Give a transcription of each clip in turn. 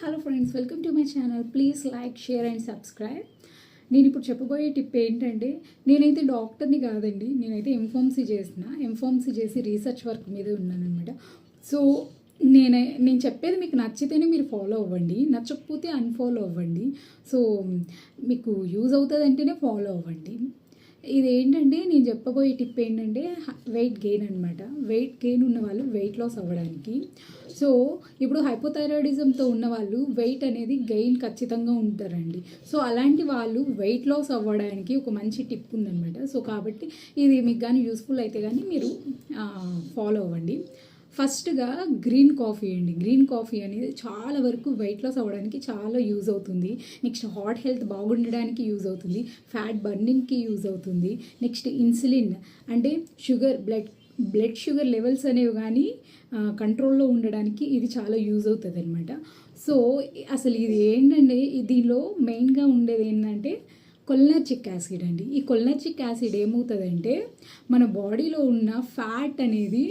Hello friends, welcome to my channel. Please like, share and subscribe. నేను ఇప్పుడు చెప్పబోయే tip ఏంటంటే, నేనైతే డాక్టర్ని కాదండి, నేనైతే ఎంఫార్మసీ చేసి రీసెర్చ్ వర్క్ మీద ఉన్నానమాట. సో నేను చెప్పేది మీకు నచ్చితేనే మీరు ఫాలో అవ్వండి, నచ్చకపోతే అన్ఫాలో అవ్వండి. సో మీకు యూజ్ అవుతుంది అంటేనే ఫాలో అవ్వండి. ఇది ఏంటంటే, నేను చెప్పబోయే టిప్ ఏంటంటే వెయిట్ గెయిన్ అనమాట. వెయిట్ గెయిన్ ఉన్న వాళ్ళు వెయిట్ లాస్ అవ్వడానికి. సో ఇప్పుడు హైపోథైరాయిడిజంతో ఉన్న వాళ్ళు వెయిట్ అనేది గెయిన్ ఖచ్చితంగా ఉంటారండి. సో అలాంటి వాళ్ళు వెయిట్ లాస్ అవ్వడానికి ఒక మంచి టిప్ ఉందన్నమాట. సో కాబట్టి ఇది మీకు కానీ యూస్ఫుల్ అయితే కానీ మీరు ఫాలో అవ్వండి. ఫస్ట్గా గ్రీన్ కాఫీ అండి. గ్రీన్ కాఫీ అనేది చాలా వరకు వెయిట్ లాస్ అవ్వడానికి చాలా యూజ్ అవుతుంది. నెక్స్ట్ హార్ట్ హెల్త్ బాగుండడానికి యూజ్ అవుతుంది. ఫ్యాట్ బర్నింగ్కి యూజ్ అవుతుంది. నెక్స్ట్ ఇన్సులిన్ అంటే బ్లడ్ షుగర్ లెవెల్స్ అనేవి కానీ కంట్రోల్లో ఉండడానికి ఇది చాలా యూజ్ అవుతుంది అనమాట. సో అసలు ఇది ఏంటంటే, దీనిలో మెయిన్గా ఉండేది ఏంటంటే కొలినర్జిక్ యాసిడ్ అండి. ఈ కొలినర్జిక్ యాసిడ్ ఏమవుతుందంటే మన బాడీలో ఉన్న ఫ్యాట్ అనేది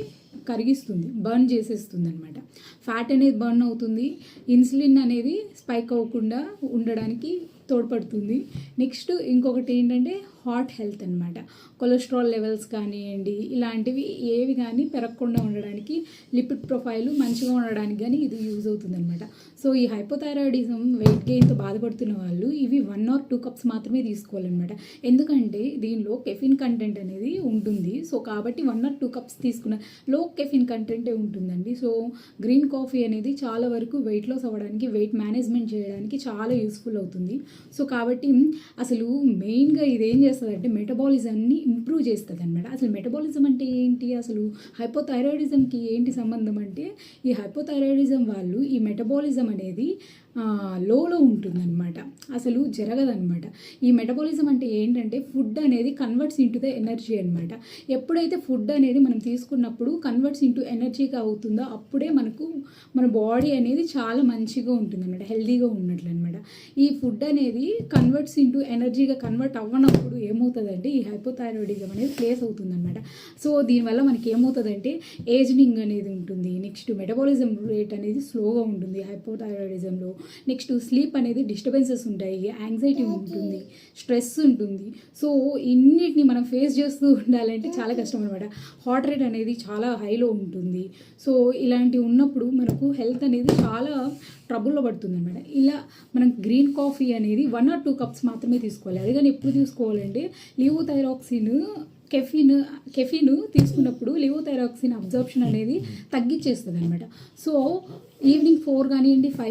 కరిగిస్తుంది, బర్న్ చేసేస్తుంది అనమాట. ఫ్యాట్ అనేది బర్న్ అవుతుంది. ఇన్సులిన్ అనేది స్పైక్ అవ్వకుండా ఉండడానికి తోడ్పడుతుంది. నెక్స్ట్ ఇంకొకటి ఏంటంటే హార్ట్ హెల్త్ అనమాట. కొలెస్ట్రాల్ లెవెల్స్ కానివ్వండి, ఇలాంటివి ఏవి కానీ పెరగకుండా ఉండడానికి, లిపిడ్ ప్రొఫైల్ మంచిగా ఉండడానికి కానీ ఇది యూజ్ అవుతుంది అనమాట. సో ఈ హైపోథైరాయిడిజం వెయిట్ గెయిన్తో బాధపడుతున్న వాళ్ళు ఇవి 1 or 2 cups మాత్రమే తీసుకోవాలన్నమాట. ఎందుకంటే దీనిలో కెఫిన్ కంటెంట్ అనేది ఉంటుంది. సో కాబట్టి 1 or 2 cups తీసుకున్న లో కెఫిన్ కంటెంటే ఉంటుందండి. సో గ్రీన్ కాఫీ అనేది చాలా వరకు వెయిట్ లాస్ అవ్వడానికి, వెయిట్ మేనేజ్మెంట్ చేయడానికి చాలా యూస్ఫుల్ అవుతుంది. సో కాబట్టి అసలు మెయిన్గా ఇది ఏం చేస్తుందంటే మెటబాలిజంని ఇంప్రూవ్ చేస్తుంది అనమాట. అసలు మెటబాలిజం అంటే ఏంటి, అసలు హైపోథైరాయిడిజంకి ఏంటి సంబంధం అంటే, ఈ హైపోథైరాయిడిజం వాళ్ళు ఈ మెటబాలిజం అనేది లోలో ఉంటుందన్నమాట, అసలు జరగదన్నమాట. ఈ మెటబాలిజం అంటే ఏంటంటే ఫుడ్ అనేది కన్వర్ట్స్ ఇంటూ ద ఎనర్జీ అనమాట. ఎప్పుడైతే ఫుడ్ అనేది మనం తీసుకున్నప్పుడు కన్వర్ట్స్ ఇంటూ ఎనర్జీగా అవుతుందో అప్పుడే మన బాడీ అనేది చాలా మంచిగా ఉంటుందన్నమాట, హెల్తీగా ఉన్నట్లు అనమాట. ఈ ఫుడ్ అనేది కన్వర్ట్స్ ఇంటూ ఎనర్జీగా కన్వర్ట్ అవ్వనప్పుడు ఏమవుతుందంటే ఈ హైపోథైరాయిడిజం అనేది ప్లేస్ అవుతుందన్నమాట. సో దీనివల్ల మనకి ఏమవుతుందంటే ఏజింగ్ అనేది ఉంటుంది. నెక్స్ట్ మెటబాలిజం రేట్ అనేది స్లోగా ఉంటుంది హైపోథైరాయిడిజంలో. నెక్స్ట్ స్లీప్ అనేది డిస్టర్బెన్సెస్ ఉంటాయి, యాంగ్జైటీ ఉంటుంది, స్ట్రెస్ ఉంటుంది. సో ఇన్నిటిని మనం ఫేస్ చేస్తూ ఉండాలంటే చాలా కష్టం అనమాట. హార్ట్ రేట్ అనేది చాలా హైలో ఉంటుంది. సో ఇలాంటివి ఉన్నప్పుడు మనకు హెల్త్ అనేది చాలా ట్రబుల్లో పడుతుంది అనమాట. ఇలా మనం గ్రీన్ కాఫీ అనేది 1 or 2 cups మాత్రమే తీసుకోవాలి. అది కానీ ఎప్పుడు తీసుకోవాలంటే లివోథైరాక్సిన్ కెఫిన్ తీసుకున్నప్పుడు లివోథైరాక్సిన్ అబ్జర్ప్షన్ అనేది తగ్గించేస్తుంది అనమాట. సో ఈవినింగ్ 4 కానివ్వండి, 5